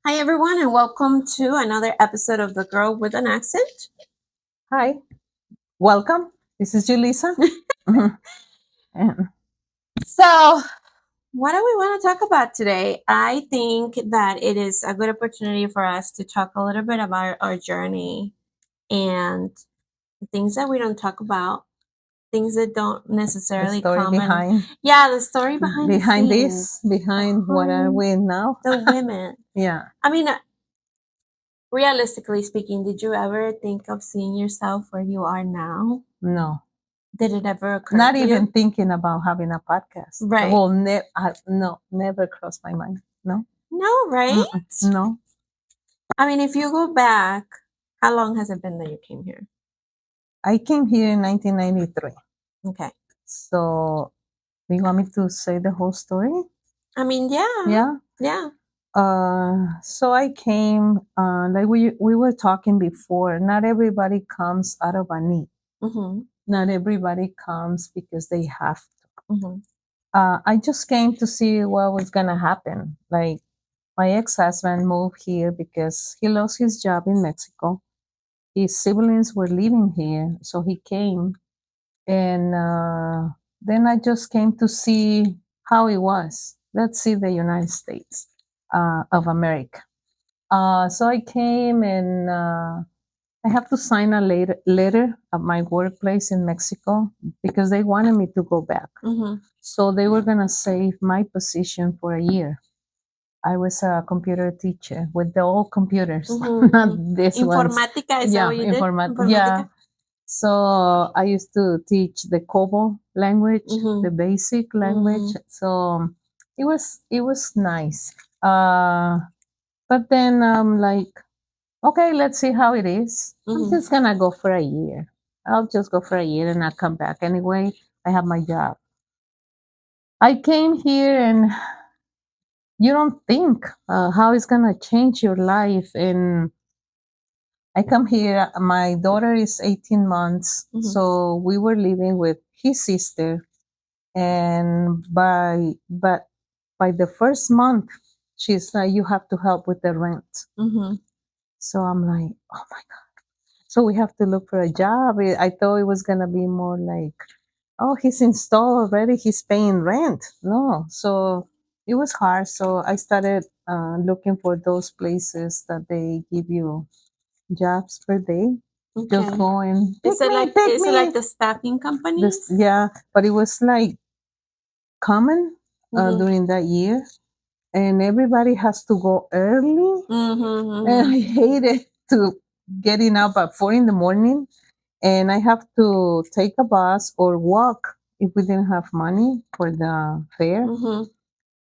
Hi, everyone, and welcome to another episode of The Girl with an Accent. Hi, welcome. This is Julissa. And So, what do we want to talk about today? I think that it is a good opportunity for us to talk a little bit about our journey and the things that we don't talk about, things that don't the necessarily story come in. behind Yeah, the story behind the behind scenes. this, behind what are we now? The women. Yeah, I mean, realistically speaking, did you ever think of seeing yourself where you are now? no, Did it ever occur not to even you? thinking about having a podcast. Right. Well, no, never crossed my mind. No, No, right? no. I mean, if you go back, how long has it been that you came here? I came here in 1993. Okay. So, do you want me to say the whole story? I mean, yeah. Yeah. Yeah. So I came, like we were talking before. Not everybody comes out of a need. Mm-hmm. Not everybody comes because they have to. Mm-hmm. I just came to see what was gonna happen. Like my ex-husband moved here because he lost his job in Mexico. His siblings were living here, so he came, and then I just came to see how it was. Let's see the United States of America. So I came and I have to sign a letter at my workplace in Mexico because they wanted me to go back. Mm-hmm. So they were going to save my position for a year. I was a computer teacher with the old computers, Mm-hmm. not this one. Informatica, is that Yeah, what you did? yeah. So I used to teach the COBOL language, Mm-hmm. the basic language. So it was nice. But then I'm like, okay, let's see how it is. I'm Mm-hmm. just gonna go for a year. I'll just go for a year and I'll come back. Anyway, I have my job. I came here and you don't think how it's gonna change your life. And I come here, my daughter is 18 months. Mhm. So we were living with his sister. And by the first month, she's like, you have to help with the rent. Mm-hmm. So I'm like, oh my God. So we have to look for a job. I thought it was gonna be more like, oh, he's installed already. He's paying rent. No, so it was hard. So I started looking for those places that they give you jobs per day. Just Okay. go and Is it like pick me. the staffing companies? This, yeah, but it was like common Mm-hmm. during that year, and everybody has to go early. Mm-hmm. And I hated to getting up at 4 in the morning, and I have to take a bus or walk if we didn't have money for the fare. Mm-hmm.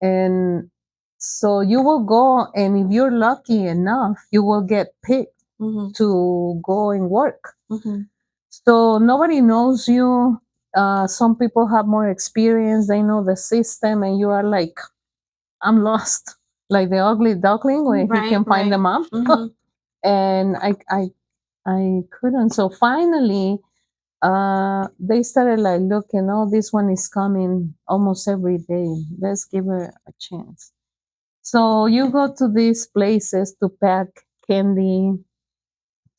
And so you will go, and if you're lucky enough, you will get picked Mm-hmm. to go and work. Mm-hmm. So nobody knows you. Some people have more experience, they know the system, and you are like, I'm lost. Like the ugly duckling when he can find the mom. Mm-hmm. And I couldn't. So finally, they started like looking, oh, this one is coming almost every day. Let's give her a chance. So you go to these places to pack candy,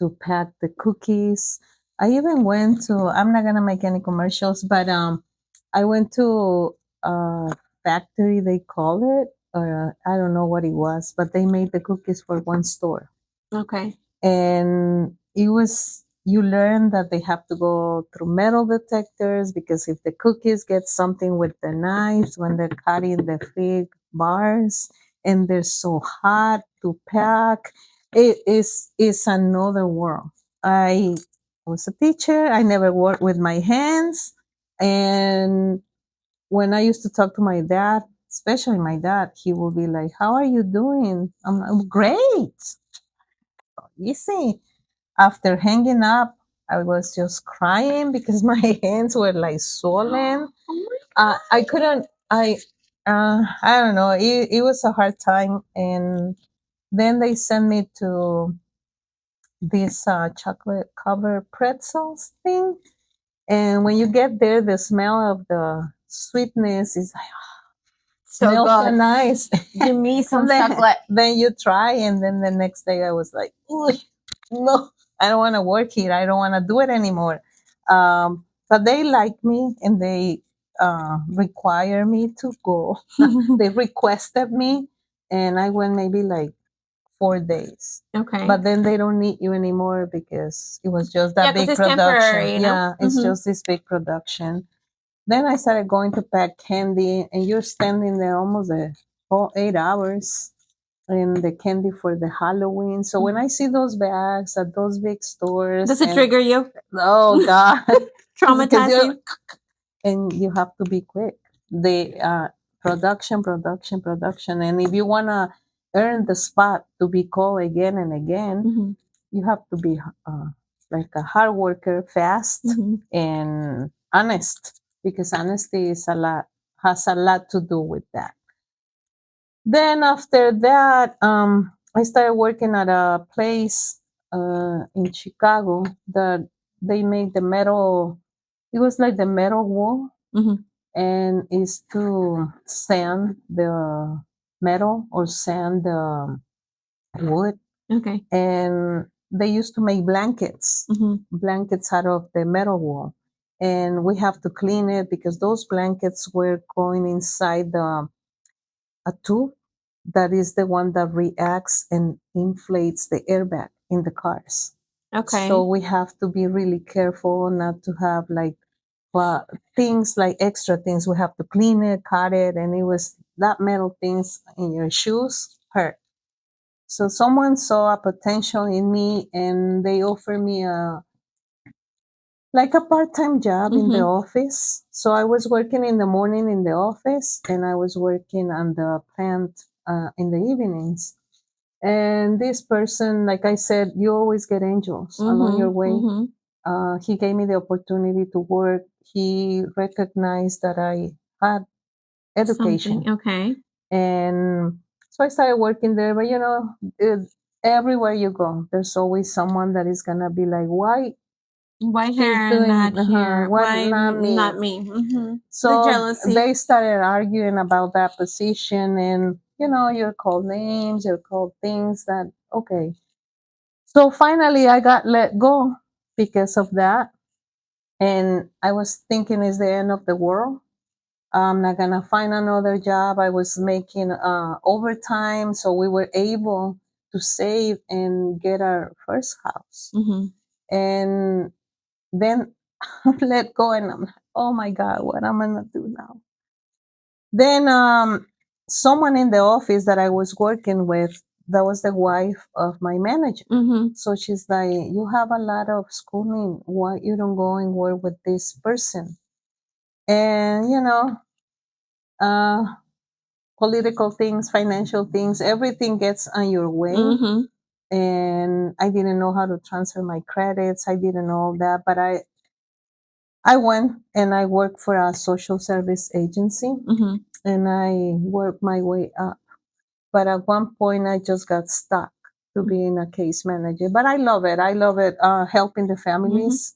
to pack the cookies. I even went to, I'm not gonna make any commercials, but I went to a factory, they call it, or I don't know what it was, but they made the cookies for one store. Okay. And it was, you learn that they have to go through metal detectors because if the cookies get something with the knives when they're cutting the fig bars, and they're so hot to pack, it's another world. I was a teacher, I never worked with my hands. And when I used to talk to my dad, especially my dad, he would be like, how are you doing? I'm great, easy. After hanging up, I was just crying because my hands were like swollen. Oh my I couldn't. I don't know. It was a hard time, and then they sent me to this chocolate covered pretzels thing. And when you get there, the smell of the sweetness is like So smells so good. nice. Give me some then, chocolate. then you try, and then the next day I was like, "Ooh, no, I don't want to work here. I don't want to do it anymore." But they like me, and they require me to go. They requested me, and I went maybe like 4 days. Okay. But then they don't need you anymore because it was just that Yeah, 'cause big it's production. temporary, you know? Yeah, it's Mhm. just this big production. Then I started going to pack candy, and you're standing there almost 8 hours in the candy for the Halloween. So when I see those bags at those big stores, Does it trigger you? Oh God, Traumatize you? and you have to be quick. The production, and if you wanna earn the spot to be called again and again, Mhm. you have to be like a hard worker, fast, Mhm. and honest, because honesty has a lot to do with that. Then after that, I started working at a place in Chicago that they made the metal. It was like the metal wall, Mhm. and is to sand the metal or sand the wood. Okay. And they used to make blankets, blankets out of the metal wall. And we have to clean it because those blankets were going inside a tube that is the one that reacts and inflates the airbag in the cars. Okay. So we have to be really careful not to have like things like extra things. We have to clean it, cut it, and it was that metal things in your shoes hurt. So someone saw a potential in me, and they offered me a part-time job in the office. So I was working in the morning in the office, and I was working on the plant in the evenings. And this person, like I said, you always get angels along your way. He gave me the opportunity to work. He recognized that I had education. Something. Okay. And so I started working there. But everywhere you go, there's always someone that is gonna be like, "Why Why she's her doing not here? why Why not me?" not me? The So jealousy. they started arguing about that position, and you're called names, you're called things that okay. So finally, I got let go because of that, and I was thinking, "Is the end of the world? I'm not gonna find another job." I was making overtime, so we were able to save and get our first house. And then let go, and I'm like, "Oh my God, what am I gonna do now?" Then someone in the office that I was working with, that was the wife of my manager. So she's like, "You have a lot of schooling. Why you don't go and work with this person?" And uh, political things, financial things, everything gets on your way. And I didn't know how to transfer my credits. I didn't know all that, but I went and I worked for a social service agency, and I worked my way up. But at one point, I just got stuck to being a case manager. But I love it. I love it helping the families.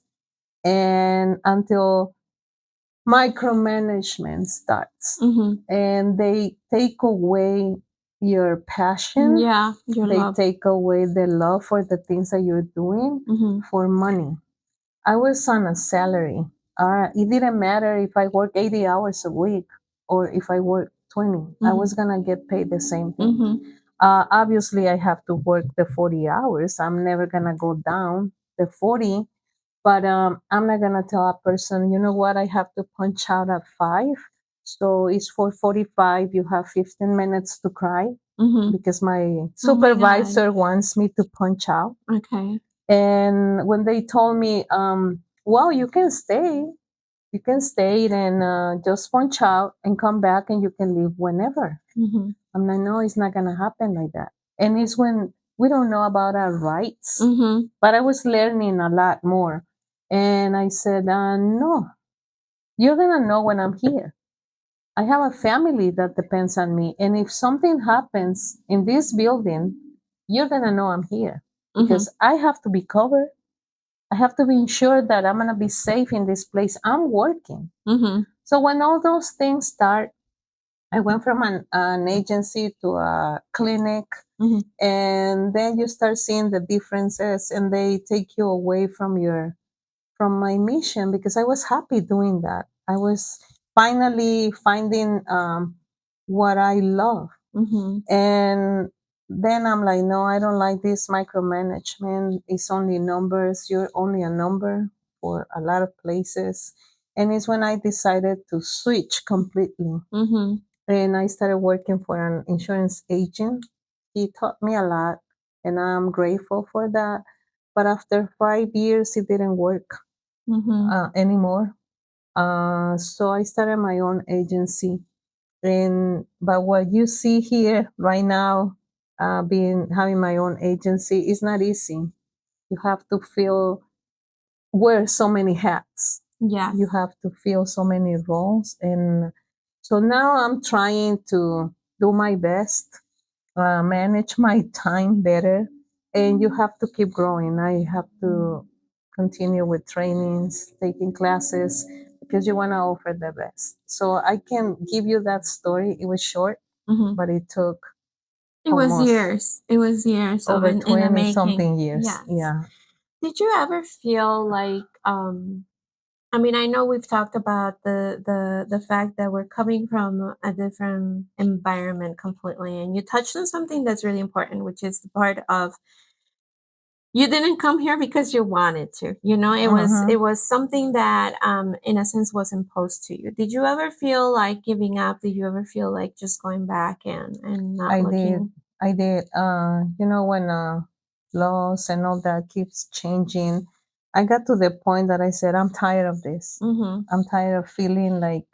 And until micromanagement starts, and they take away your passion. Yeah, your They love. take away the love for the things that you're doing for money. I was on a salary. It didn't matter if I work 80 hours a week or if I work 20. I was going to get paid the same thing. Obviously, I have to work the 40 hours. I'm never going to go down the 40. But I'm not going to tell a person, "You know what, I have to punch out at 5. So it's 4:45. You have 15 minutes to cry," because my supervisor wants me to punch out. Okay. And when they told me, "Well, you can stay. You can stay and just punch out and come back, and you can leave whenever." I'm like, "No, it's not going to happen like that." And it's when we don't know about our rights. But I was learning a lot more. And I said, "No, you're going to know when I'm here. I have a family that depends on me. And if something happens in this building, you're going to know I'm here because I have to be covered. I have to be ensured that I'm going to be safe in this place. I'm working." So when all those things start, I went from an agency to a clinic, Mhm. and then you start seeing the differences, and they take you away from my mission because I was happy doing that. I was finally finding what I love. Mhm. And then I'm like, no, I don't like this micromanagement. It's only numbers. You're only a number for a lot of places. And it's when I decided to switch completely. Mhm. And I started working for an insurance agent. He taught me a lot, and I'm grateful for that. But after 5 years, it didn't work Mhm. anymore. So I started my own agency. And but what you see here right now, being having my own agency, is not easy. You have to wear so many hats. Yes. You have to fill so many roles, and so now I'm trying to do my best, manage my time better, and you have to keep growing. I have to continue with trainings, taking classes, because you want to offer the best. So I can give you that story. It was short, Mhm. but it took It was almost years. It was years of over in the 20 making. something years. Yes. Yeah. Did you ever feel like I mean, I know we've talked about the fact that we're coming from a different environment completely, and you touched on something that's really important, which is the part of you didn't come here because you wanted to. You know, Mhm. it was something that in a sense was imposed to you. Did you ever feel like giving up? Did you ever feel like just going back and not I did. looking? I did. When laws and all that keeps changing, I got to the point that I said, I'm tired of this. Mm-hmm. I'm tired of feeling like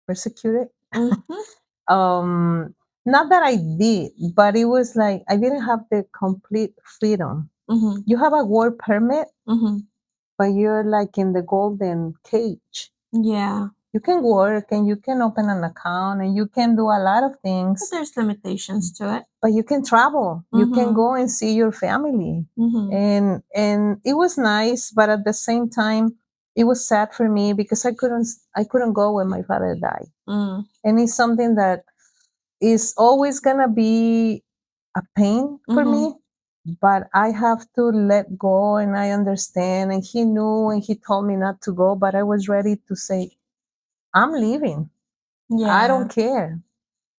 persecuted. Mm-hmm. Um, Not that I did, but it was like I didn't have the complete freedom. Mm-hmm. You have a work permit, Mm-hmm. but you're like in the golden cage. Yeah. You can work and you can open an account and you can do a lot of But things, there's limitations to it. but you can travel. You can Mm-hmm. go and see your family. Mm-hmm. And it was nice, but at the same time, it was sad for me because I couldn't go when my father died. Mm. And it's something that is always gonna be a pain for Mm-hmm. me, but I have to let go, and I understand. And he knew, and he told me not to go, but I was ready to say, I'm leaving. I Yeah. don't care.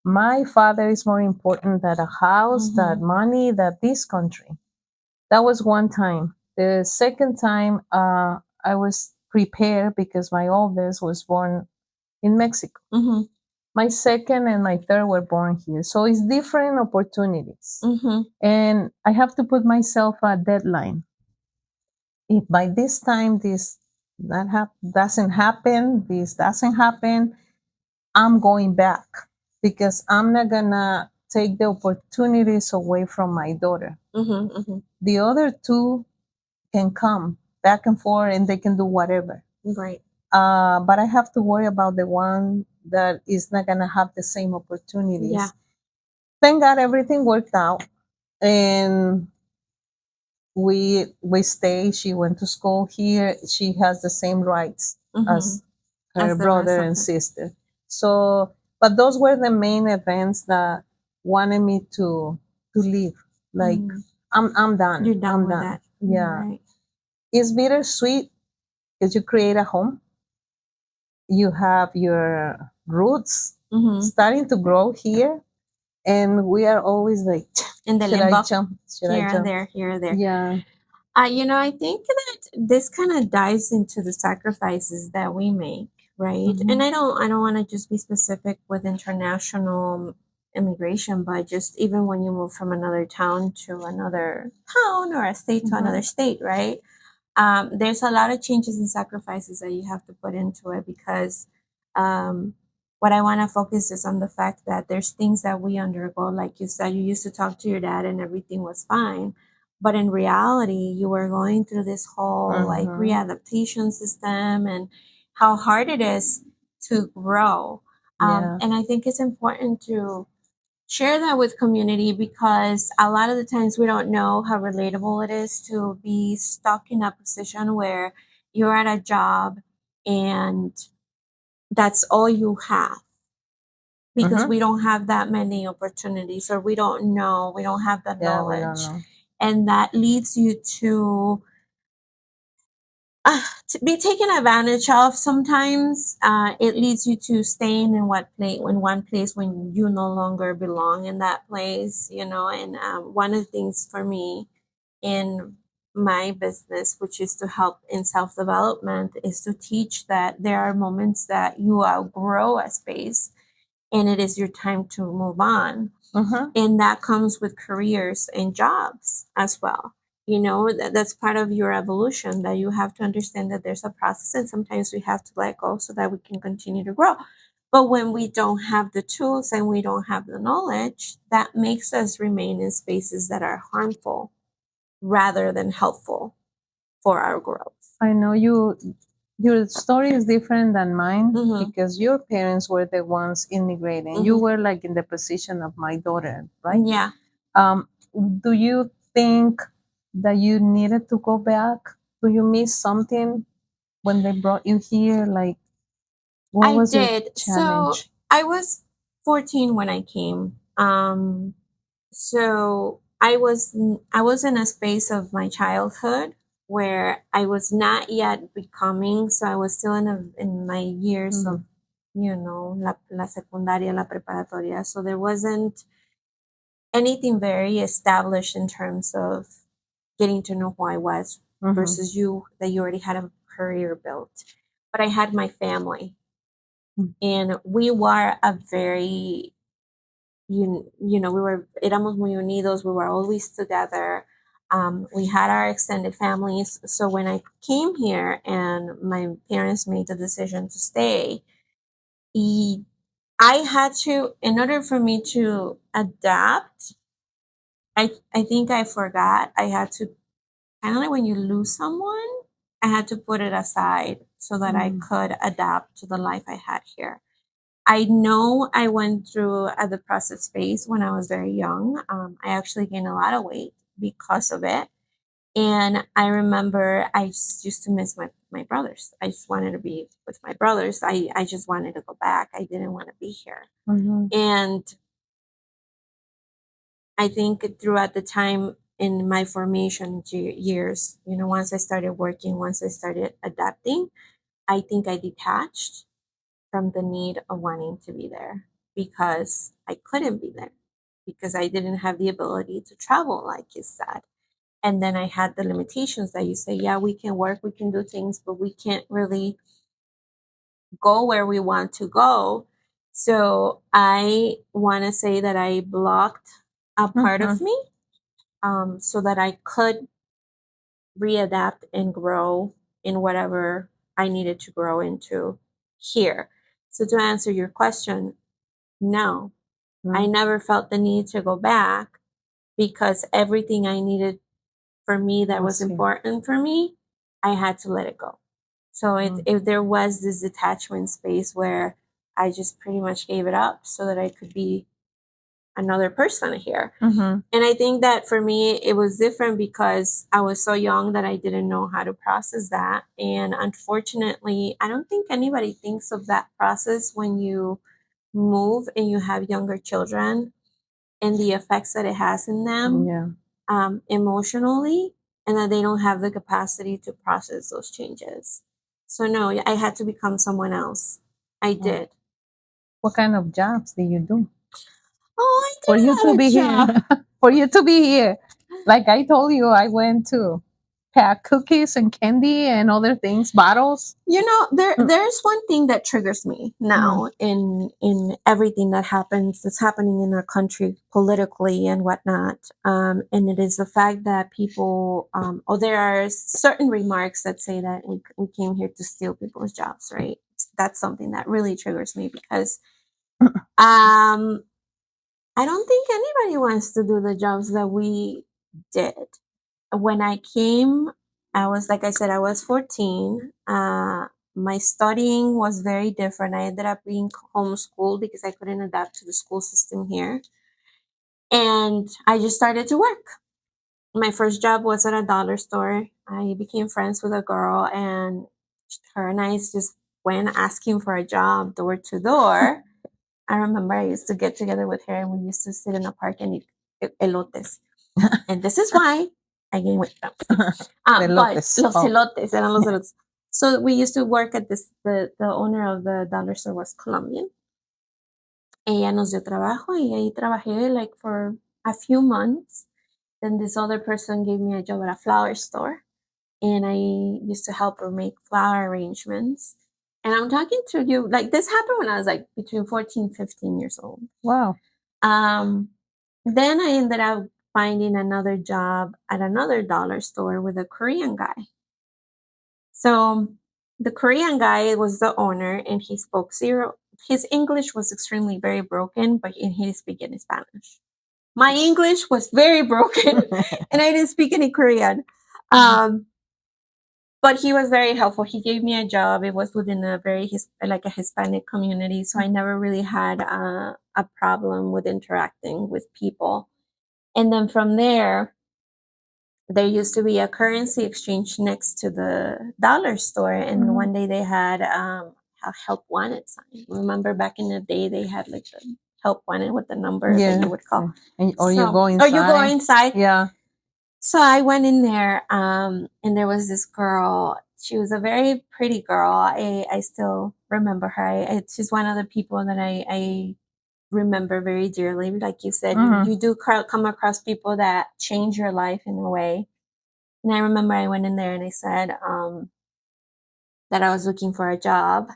My father is more important than a house, that Mm-hmm. money, that this country. That was one time. The second time, I was prepared because my oldest was born in Mexico. Mm-hmm. My second and my third were born here. So it's different opportunities. Mm-hmm. And I have to put myself a deadline. If by this time doesn't happen, this doesn't happen, I'm going back because I'm not gonna take the opportunities away from my daughter. Mm-hmm. Mm-hmm. The other two can come back and forth and they can do whatever. Right. But I have to worry about the one that is not gonna have the same opportunities. Yeah. Thank God everything worked out, and we stay. She went to school here. She has the same rights Mm-hmm. as her As the rest brother of and them. sister. So, but those were the main events that wanted me to leave. Like Mm. I'm done. You're done I'm with done. that. Yeah, Right. it's bittersweet because you create a home. You have your roots Mm-hmm. starting to grow here, and we are always like, In the should I limbo, jump? Should I here and jump? there, here and there. Yeah. I think that this kind of dives into the sacrifices that we make, right? And Mhm. I don't want to just be specific with international immigration, but just even when you move from another town to another town or a state to another Mhm. state, right? There's a lot of changes and sacrifices that you have to put into it because um, what I want to focus is on the fact that there's things that we undergo. Like you said, you used to talk to your dad and everything was fine. But in reality, you were going through this whole like Mhm. readaptation system and how hard it is to grow. Yeah. And I think it's important to share that with community because a lot of the times we don't know how relatable it is to be stuck in a position where you're at a job and that's all you have. because we don't have that many opportunities, or we don't have the Yeah, we don't knowledge. know. And that leads you to be taken advantage of sometimes. It leads you to staying in one place when you no longer belong in that place, and one of the things for me in my business, which is to help in self-development, is to teach that there are moments that you outgrow a space and it is your time to move on. And that comes with careers and jobs as well. That's part of your evolution, that you have to understand that there's a process, and sometimes we have to let go so that we can continue to grow. But when we don't have the tools and we don't have the knowledge, that makes us remain in spaces that are harmful rather than helpful for our growth. I know your story is different than mine because your parents were the ones immigrating. You were like in the position of my daughter, right? Yeah. Do you think that you needed to go back? Do you miss something when they brought you here? Like, what was your So challenge? I was 14 when I came. So I was in a space of my childhood where I was not yet becoming. So I was still in my years of, la secundaria, la preparatoria. So there wasn't anything very established in terms of getting to know who I was versus that you already had a career built. But I had my family, and we were a very, éramos muy unidos. We were always together. We had our extended families. So when I came here and my parents made the decision to stay, I had to, in order for me to adapt, I think I forgot. I had to, kind of like when you lose someone, I had to put it aside so that I could adapt to the life I had here. I know I went through the process phase when I was very young. I actually gained a lot of weight because of it. And I remember I just used to miss my brothers. I just wanted to be with my brothers. I just wanted to go back. I didn't want to be here. And I think throughout the time in my formation years, once I started working, once I started adapting, I think I detached from the need of wanting to be there because I couldn't be there because I didn't have the ability to travel, like you said. And then I had the limitations that you say, yeah, we can work, we can do things, but we can't really go where we want to go. So I want to say that I blocked a part of me so that I could readapt and grow in whatever I needed to grow into here. So to answer your question, no, I never felt the need to go back because everything I needed for me that was important for me, I had to let it go. So if there was this detachment space where I just pretty much gave it up so that I could be another person here. And I think that for me, it was different because I was so young that I didn't know how to process that. And unfortunately, I don't think anybody thinks of that process when you move and you have younger children and the effects that it has in them emotionally, and that they don't have the capacity to process those changes. So no, I had to become someone else. I did. What kind of jobs did you do? Oh, I did For you to be here. For you to be here. Like I told you, I went to pack cookies and candy and other things, bottles. There's one thing that triggers me now in everything that's happening in our country politically and whatnot, and it is the fact that people, there are certain remarks that say that we came here to steal people's jobs, right? That's something that really triggers me because, I don't think anybody wants to do the jobs that we did. When I came, like I said, I was 14. My studying was very different. I ended up being homeschooled because I couldn't adapt to the school system here. And I just started to work. My first job was at a dollar store. I became friends with a girl, and her and I just went asking for a job door to door. I remember I used to get together with her and we used to sit in a park and eat elotes. And this is why I gained weight. But Elotes. los Oh. elotes, eran los elotes. So we used to work at this, the owner of the dollar store was Colombian. Ella nos dio trabajo y ahí trabajé like for a few months. Then this other person gave me a job at a flower store. And I used to help her make flower arrangements. And I'm talking to you, like this happened when I was like between 14, 15 years old. Wow. Then I ended up finding another job at another dollar store with a Korean guy. So the Korean guy was the owner and he spoke zero. His English was extremely very broken, but he didn't speak any Spanish. My English was very broken and I didn't speak any Korean. But he was very helpful. He gave me a job. It was within a very like a Hispanic community, so I never really had a problem with interacting with people. And then from there, there used to be a currency exchange next to the dollar store, and one day they had a help wanted sign. Remember back in the day, they had like the help wanted with the number that you would call. Or you go inside. Or you go inside. Yeah. So I went in there, and there was this girl. She was a very pretty girl. I still remember her. She's one of the people that I remember very dearly. Like you said, you do come across people that change your life in a way. And I remember I went in there and I said that I was looking for a job.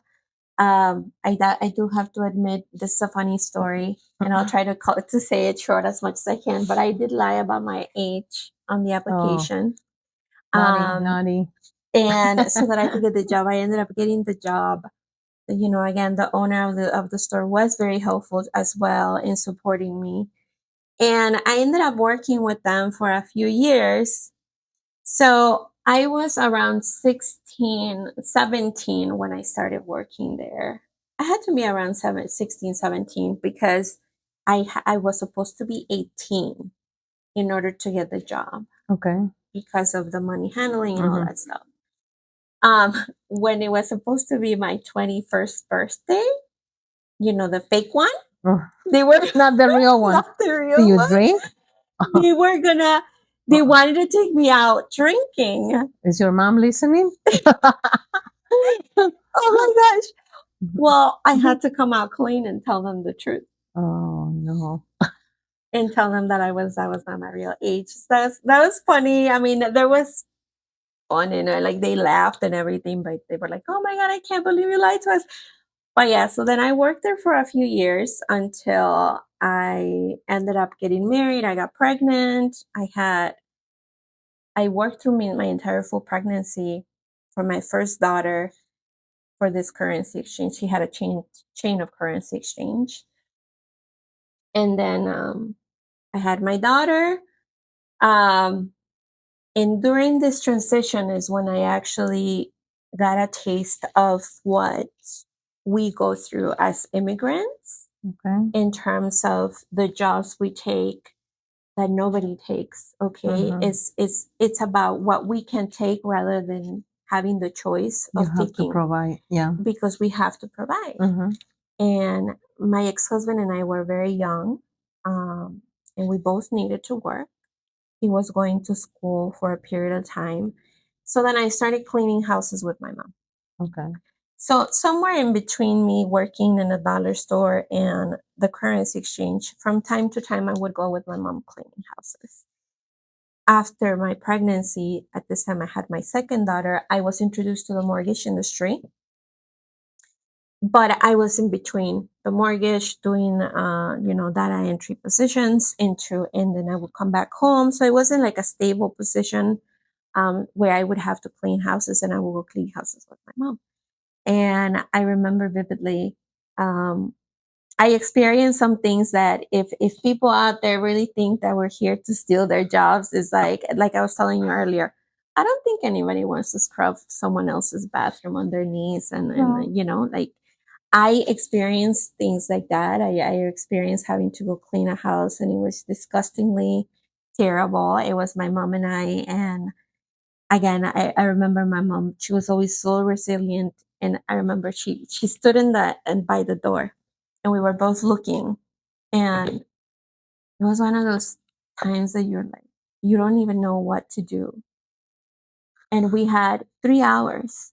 I do have to admit this is a funny story, and I'll try to say it short as much as I can. But I did lie about my age on the application. Naughty. And so that I could get the job. I ended up getting the job. You know, again, the owner of the store was very helpful as well in supporting me. And I ended up working with them for a few years. So I was around 16, 17 when I started working there. I had to be around 16, 17 because I was supposed to be 18 in order to get the job. Okay. Because of the money handling and all that stuff. When it was supposed to be my 21st birthday, you know, the fake one, they were not the real one. Not the real Do you one. drink? They wanted to take me out drinking. Is your mom listening? Oh my gosh. Well, I had to come out clean and tell them the truth. Oh no. And tell them that I was not my real age. So that was funny. I mean, there was fun, you know, like they laughed and everything, but they were like, "Oh my God, I can't believe you lied to us." But yeah, so then I worked there for a few years until I ended up getting married. I got pregnant. I worked through my entire full pregnancy for my first daughter for this currency exchange. She had a chain of currency exchange. And then I had my daughter. And during this transition is when I actually got a taste of what we go through as immigrants in terms of the jobs we take that nobody takes. Okay. It's about what we can take rather than having the choice of taking. To provide. Yeah. Because we have to provide. And my ex-husband and I were very young, and we both needed to work. He was going to school for a period of time. So then I started cleaning houses with my mom. Okay. So somewhere in between me working in a dollar store and the currency exchange, from time to time, I would go with my mom cleaning houses. After my pregnancy, at this time I had my second daughter, I was introduced to the mortgage industry. But I was in between the mortgage, doing, data entry positions and then I would come back home. So it wasn't like a stable position where I would have to clean houses, and I would go clean houses with my mom. And I remember vividly, I experienced some things that if people out there really think that we're here to steal their jobs, is like I was telling you earlier, I don't think anybody wants to scrub someone else's bathroom on their knees. And like I experienced things like that. I experienced having to go clean a house, and it was disgustingly terrible. It was my mom and I. And again, I remember my mom, she was always so resilient. And I remember she stood and by the door. and we were both looking, and it was one of those times that you're like, you don't even know what to do. And we had 3 hours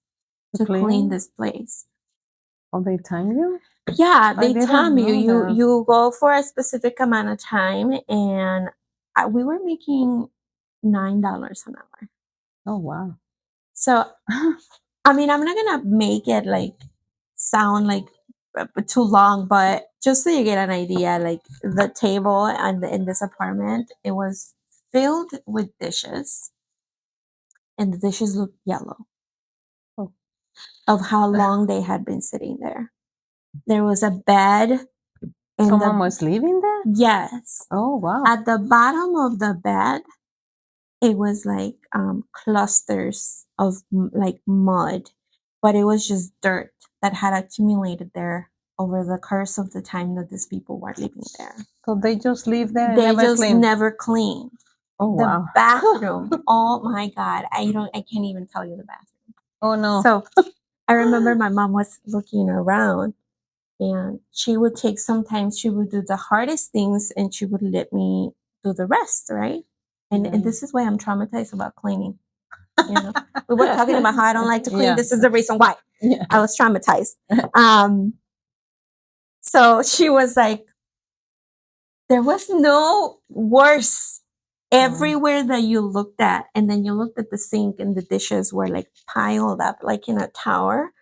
to clean this place. Oh, they time you? Yeah, I they didn't time you. know that. You go for a specific amount of time, and we were making $9 an hour. Oh, wow. So, I mean, I'm not gonna make it like sound like too long, but just so you get an idea, like the table and in this apartment, it was filled with dishes, and the dishes looked yellow Oh. of how long they had been sitting there. There was a bed. And Someone was living there? Yes. Oh, wow. At the bottom of the bed, it was like clusters of like mud, but it was just dirt that had accumulated there over the course of the time that these people were living there. So they just live there and They never just clean? never cleaned. Oh, The wow. bathroom, oh my God, I can't even tell you the bathroom. Oh, no. So I remember my mom was looking around, and she would take, sometimes she would do the hardest things and she would let me do the rest, right? And this is why I'm traumatized about cleaning. You know, we were talking about how I don't like to clean. Yeah. This is the reason why Yeah. I was traumatized. So she was like, there was no worse. Everywhere that you looked at, and then you looked at the sink, and the dishes were like piled up like in a tower,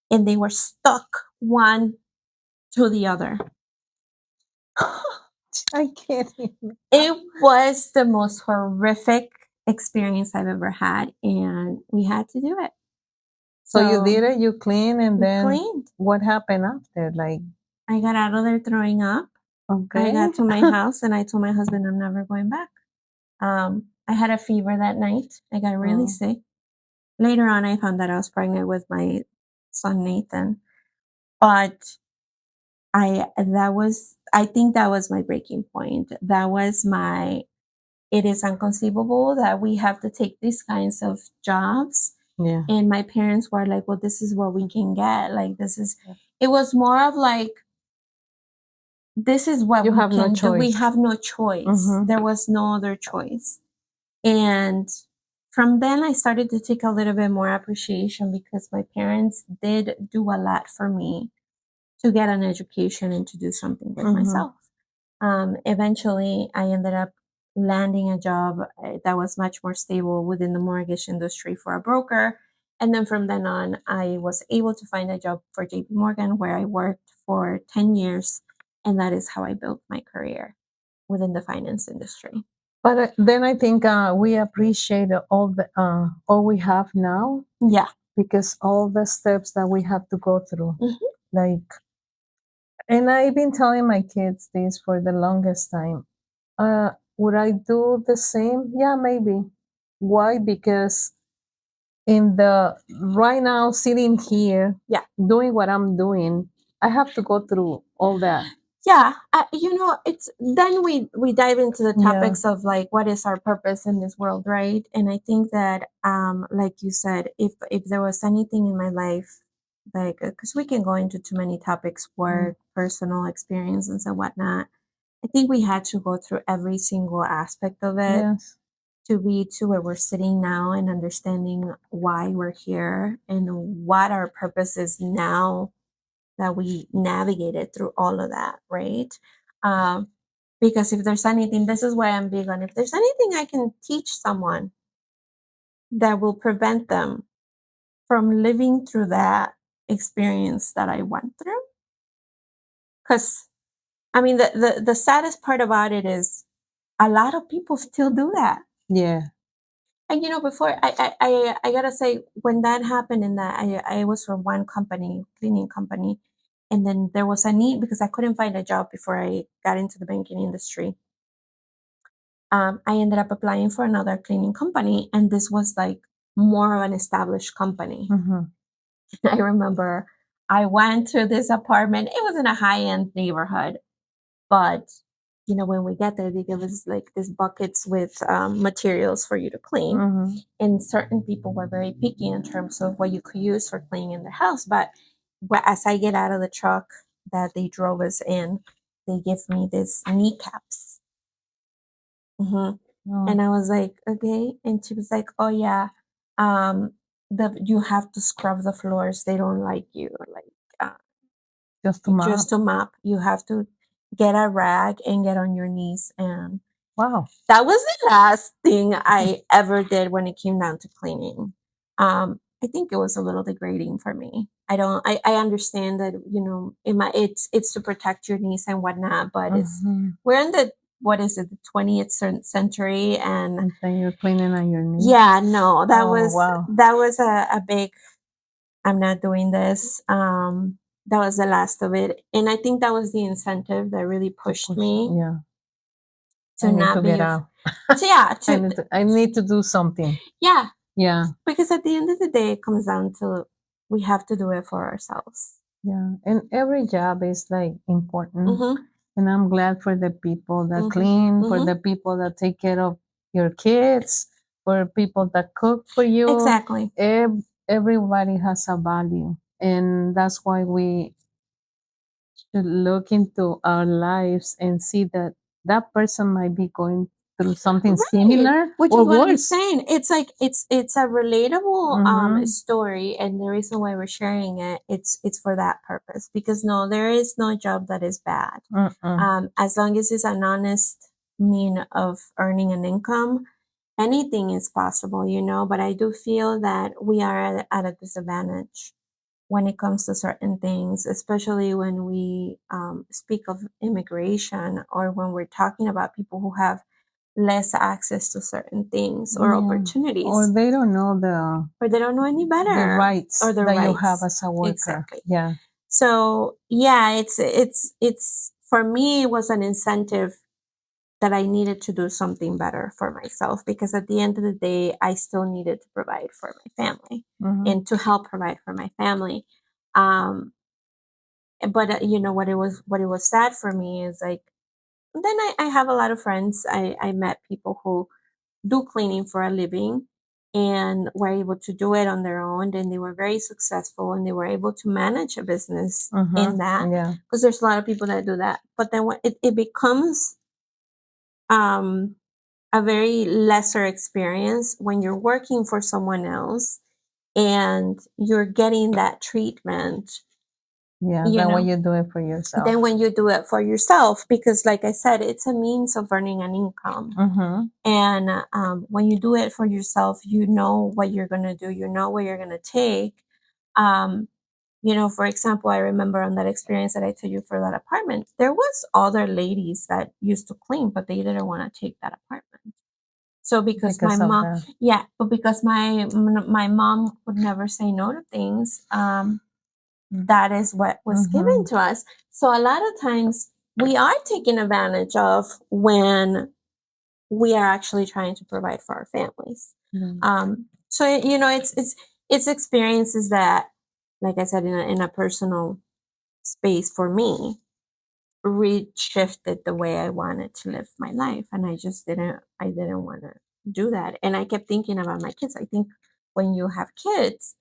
and they were stuck one to the other. I can't even. It was the most horrific experience I've ever had, and we had to do it. So you did it, you cleaned, and then cleaned. what happened after? Like, I got out of there throwing up. okay. I got to my house, and I told my husband I'm never going back. I had a fever that night. I got really sick. Later on, I found that I was pregnant with my son Nathan, but I think that was my breaking point. That was my. It is inconceivable that we have to take these kinds of jobs. Yeah. And my parents were like, well, this is what we can get. Like, it was more of like, this is what You we have no can do. We choice. have no choice. There was no other choice. And from then, I started to take a little bit more appreciation because my parents did do a lot for me to get an education and to do something with myself. Eventually, I ended up landing a job that was much more stable within the mortgage industry for a broker. And then from then on, I was able to find a job for JP Morgan where I worked for 10 years. And that is how I built my career within the finance industry. But then I think we appreciate all we have now. Yeah. Because all the steps that we have to go through, Mhm. like, and I've been telling my kids this for the longest time. Would I do the same? Yeah, maybe. Why? Because in the right now, sitting here, Yeah. doing what I'm doing, I have to go through all that. Yeah, it's then we dive into the topics of like what is our purpose in this world, right? And I think that like you said, if there was anything in my life, like because we can go into too many topics, work, personal experiences and whatnot, I think we had to go through every single aspect of it Yes. to be to where we're sitting now and understanding why we're here and what our purpose is now that we navigated through all of that, right? Because if there's anything, this is why I'm big on, if there's anything I can teach someone that will prevent them from living through that experience that I went through. Because, I mean, the saddest part about it is a lot of people still do that. Yeah. And before I gotta say, when that happened, and that I was for one company, cleaning company, and then there was a need because I couldn't find a job before I got into the banking industry. I ended up applying for another cleaning company, and this was like more of an established company. I remember I went to this apartment. It was in a high end neighborhood, but when we get there, they give us like these buckets with materials for you to clean. And certain people were very picky in terms of what you could use for cleaning in their house. But as I get out of the truck, that they drove us in, they give me these kneecaps. Oh, And I was like, okay. And she was like, oh yeah, you have to scrub the floors. They don't like you. Like, just to mop. just to mop. You have to get a rag and get on your knees. And Wow. that was the last thing I ever did when it came down to cleaning. I think it was a little degrading for me. I understand that, you know, it's to protect your knees and whatnot, but we're in the, what is it, the 20th century, and then you're cleaning on your knees. yeah, no, that wow. that was a big, I'm not doing this. That was the last of it. And I think that was the incentive that really pushed me Yeah. to I need not to be get out. so yeah, I need to do something. yeah. Yeah. Because at the end of the day, it comes down to we have to do it for ourselves. Yeah. And every job is like important. Mm-hmm. And I'm glad for the people that Mhm. clean, for Mhm. the people that take care of your kids, for people that cook for you. Exactly. Everybody has a value. And that's why we should look into our lives and see that that person might be going through something Right. similar Which or is what I'm worse. saying. It's like it's a relatable Mhm. story, and the reason why we're sharing it, it's for that purpose. Because no, there is no job that is bad. As long as it's an honest mean of earning an income, anything is possible, you know. But I do feel that we are at a disadvantage when it comes to certain things, especially when we speak of immigration, or when we're talking about people who have less access to certain things or Yeah. opportunities, Or they don't know or they don't know any better, the rights or the that rights you have as a worker. Exactly. Yeah. So yeah, it's for me, it was an incentive that I needed to do something better for myself, because at the end of the day, I still needed to provide for my family and to help provide for my family. But you know, what it was sad for me is like, then I have a lot of friends. I met people who do cleaning for a living and were able to do it on their own, and they were very successful, and they were able to manage a business in that. Yeah. Because there's a lot of people that do that, but then when it becomes a very lesser experience when you're working for someone else and you're getting that treatment. Yeah, You then know, when you do it for yourself. then when you do it for yourself, because like I said, it's a means of earning an income. And when you do it for yourself, you know what you're going to do, you know what you're going to take. You know, for example, I remember on that experience that I told you for that apartment, there was other ladies that used to clean, but they didn't want to take that apartment. So because my Because of mom, that. yeah, but because my mom would never say no to things, that is what was given to us. So a lot of times we are taken advantage of when we are actually trying to provide for our families. So you know, it's experiences that, like I said, in a personal space for me, shifted the way I wanted to live my life, and I didn't want to do that. And I kept thinking about my kids. I think when you have kids,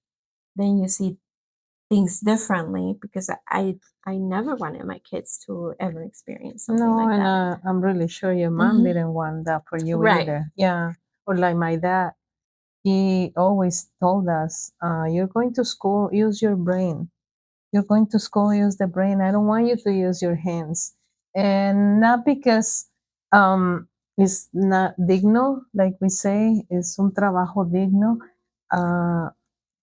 then you see things differently, because I never wanted my kids to ever experience something like and that. I'm really sure your mom didn't want that for you Right. either. Yeah. Or like my dad, he always told us, you're going to school, use your brain. You're going to school, use the brain. I don't want you to use your hands. And not because it's not digno, like we say, es un trabajo digno.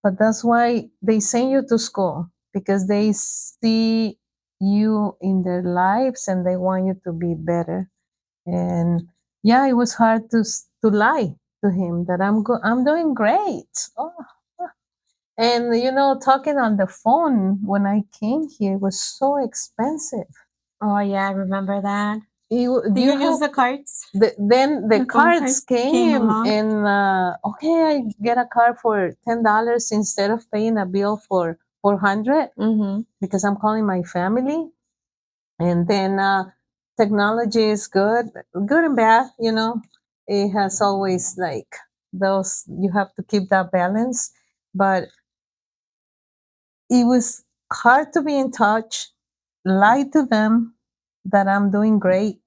But that's why they send you to school, because they see you in their lives and they want you to be better. And yeah, it was hard to lie to him that I'm doing great. Oh. And you know, talking on the phone when I came here was so expensive. Oh yeah, I remember that. Do Do you use the cards? Then the The phone cards cards came came, along. and okay, I get a card for $10 instead of paying a bill for 400 because I'm calling my family. And then technology is good and bad. You know, it has always like those. You have to keep that balance, but it was hard to be in touch lie to them that I'm doing great.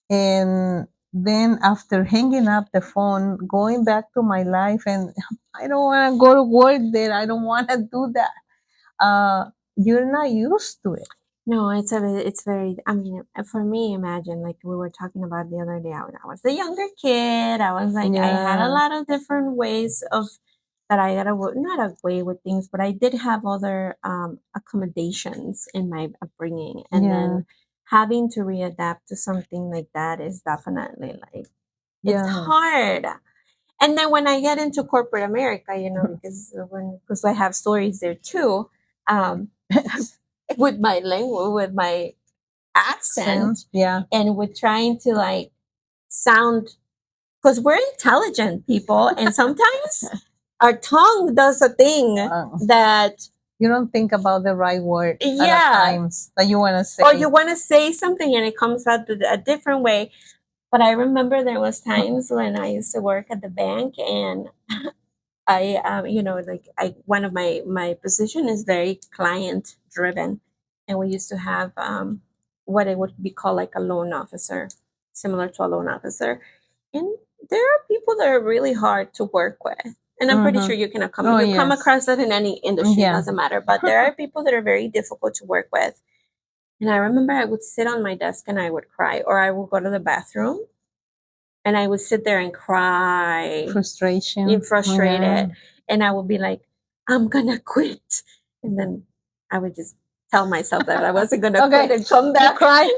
And then after hanging up the phone, going back to my life, and I don't want to go to work there. I don't want to do that. You're not used to it. No, it's very, I mean, for me, imagine, like we were talking about the other day, when I was a younger kid, I was like, I had a Yeah. lot of different ways of, that I got not away with things, but I did have other accommodations in my upbringing. And Yeah. then having to readapt to something like that is definitely like, it's Yeah. hard. And then when I get into corporate America, you know, because I have stories there too, with my language, with my accent, Yeah. and with trying to like sound, because we're intelligent people, and sometimes our tongue does a thing that You don't think about the right word at yeah, times that you want to say. or you want to say something and it comes out a different way. But I remember there was times when I used to work at the bank, and I, you know, like one of my position is very client driven, and we used to have what it would be called like a loan officer, similar to a loan officer, and there are people that are really hard to work with, and I'm pretty sure you can come across that in any industry. It doesn't matter, but there are people that are very difficult to work with. And I remember I would sit on my desk and I would cry, or I would go to the bathroom and I would sit there and cry, Frustration. and frustrated, and I would be like, I'm gonna quit, and then I would just tell myself that I wasn't gonna quit and come back, cry,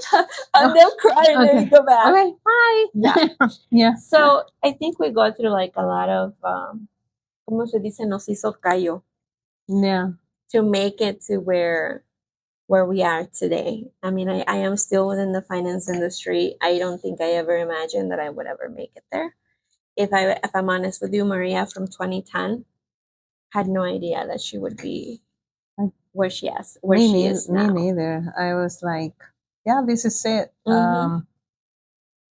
and then cry, and then go back. Okay, bye. Yeah. Yeah. So I think we go through like a lot of, como se dice, nos hizo callo. Yeah. To make it to where we are today. I mean, I am still within the finance industry. I don't think I ever imagined that I would ever make it there. If I'm honest with you, Maria from 2010 had no idea that she would be where she is now. Me neither. I was like, yeah, this is it. Mhm.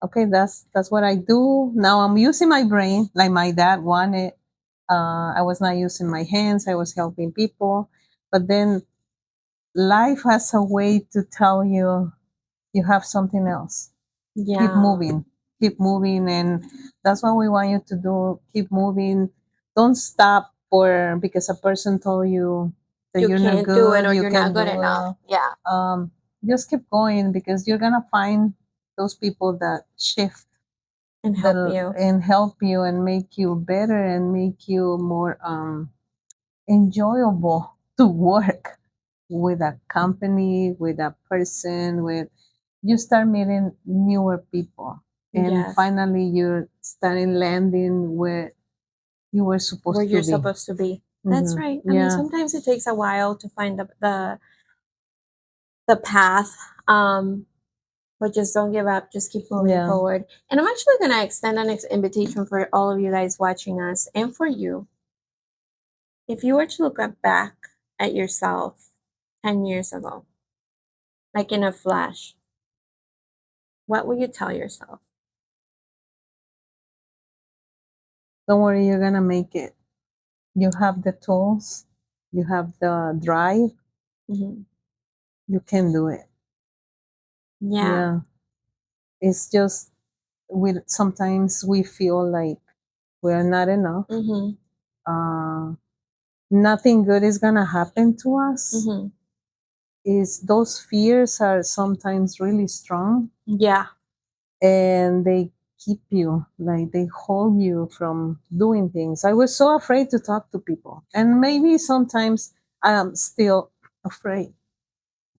Okay, that's what I do. Now I'm using my brain like my dad wanted. I was not using my hands. I was helping people. But then life has a way to tell you you have something else. Yeah. Keep moving. And that's what we want you to do. Keep moving. Don't stop because a person told you that You you're can't not good, do it, or you you're not can't good do enough. it. Yeah. Just keep going because you're gonna find those people that shift And help you. and help you and make you better and make you more enjoyable to work with a company, with a person, with you start meeting newer people. And Yes. finally you're starting landing where you were supposed Where to you're be. supposed to be. That's right. I mean, sometimes it takes a while to find the path. But just don't give up. Just keep moving forward. And I'm actually going to extend an invitation for all of you guys watching us, and for you. If you were to look back at yourself 10 years ago, like in a flash, what would you tell yourself? Don't worry, you're gonna make it. You have the tools, you have the drive, Mhm. you can do it. Yeah. It's just sometimes we feel like we're not enough. Mhm. Nothing good is gonna happen to us. Mhm. Is those fears are sometimes really strong. Yeah. And they keep you, like they hold you from doing things. I was so afraid to talk to people, and maybe sometimes I am still afraid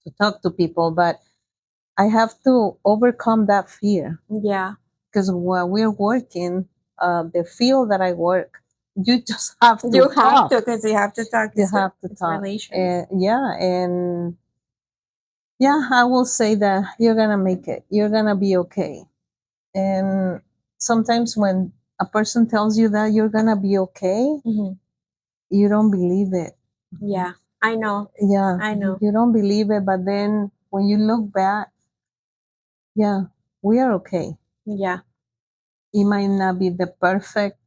to talk to people, but I have to overcome that fear. Yeah. Because while we're working, the field that I work, you just have to You have talk. to, because you have to talk. You have to It's talk. relations. And I will say that you're gonna make it. You're gonna be okay. And sometimes when a person tells you that you're gonna be okay, Mhm. you don't believe it. Yeah. I know. Yeah, I know. you don't believe it, but then when you look back, yeah, we are okay. Yeah. It might not be the perfect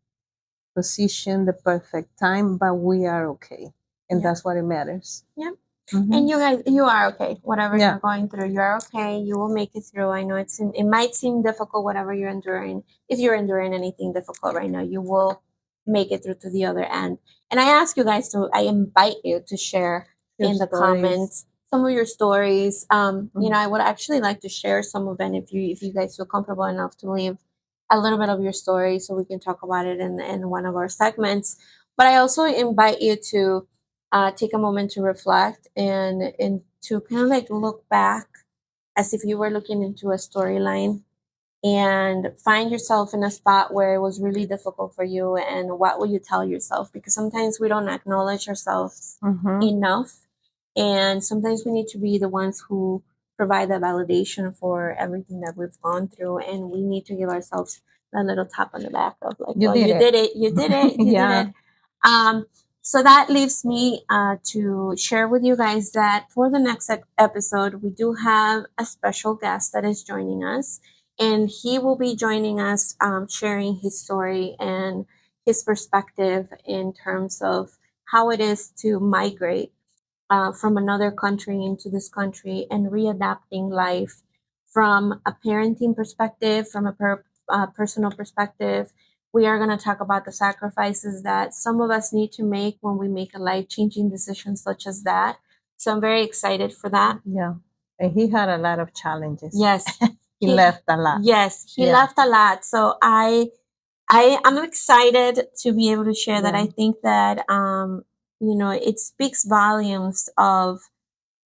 position, the perfect time, but we are okay. And that's what it matters. Yeah. And you guys, you are okay. Whatever Yeah. you're going through, you're okay. You will make it through. I know it might seem difficult, whatever you're enduring. If you're enduring anything difficult right now, you will make it through to the other end. And I ask you guys I invite you to share Your in the stories. comments some of your stories. You know, I would actually like to share some of them if you guys feel comfortable enough to leave a little bit of your story so we can talk about it in one of our segments. But I also invite you to take a moment to reflect and to kind of like look back as if you were looking into a storyline and find yourself in a spot where it was really difficult for you, and what will you tell yourself, because sometimes we don't acknowledge ourselves enough, and sometimes we need to be the ones who provide the validation for everything that we've gone through, and we need to give ourselves a little tap on the back of like, You well, did you it. did it, you did it, you Yeah. did it. So that leaves me to share with you guys that for the next episode, we do have a special guest that is joining us, and he will be joining us, sharing his story and his perspective in terms of how it is to migrate from another country into this country and readapting life from a parenting perspective, from a personal perspective. We are going to talk about the sacrifices that some of us need to make when we make a life-changing decision such as that. So I'm very excited for that. Yeah. And he had a lot of challenges. Yes. He left a lot. Yes, he Yeah. left a lot. So I'm excited to be able to share that. Yeah. I think that you know, it speaks volumes of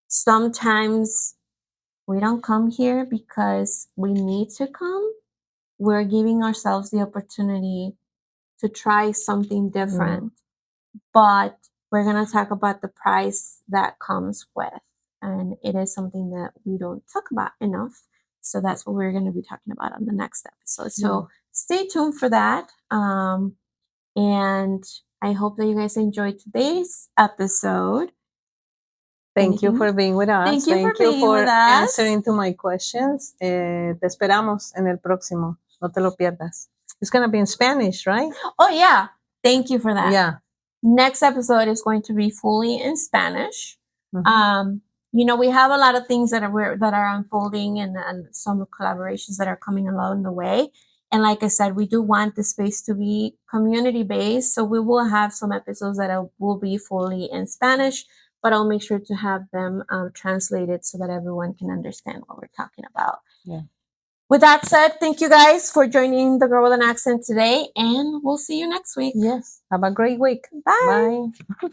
sometimes we don't come here because we need to come. We're giving ourselves the opportunity to try something different. But we're going to talk about the price that comes with. And it is something that we don't talk about enough. So that's what we're going to be talking about on the next episode. So stay tuned for that. And I hope that you guys enjoyed today's episode. Thank you for being with us. Thank you for being with us. Answering to my questions. Te esperamos en el próximo. No te lo pierdas. It's going to be in Spanish, right? Oh, yeah. Thank you for that. Yeah. Next episode is going to be fully in Spanish. You know, we have a lot of things that are unfolding, and some collaborations that are coming along the way. And like I said, we do want the space to be community based. So we will have some episodes that will be fully in Spanish, but I'll make sure to have them translated so that everyone can understand what we're talking about. Yeah. With that said, thank you guys for joining the Girl with an Accent today, and we'll see you next week. Yes. Have a great week. Bye. Bye.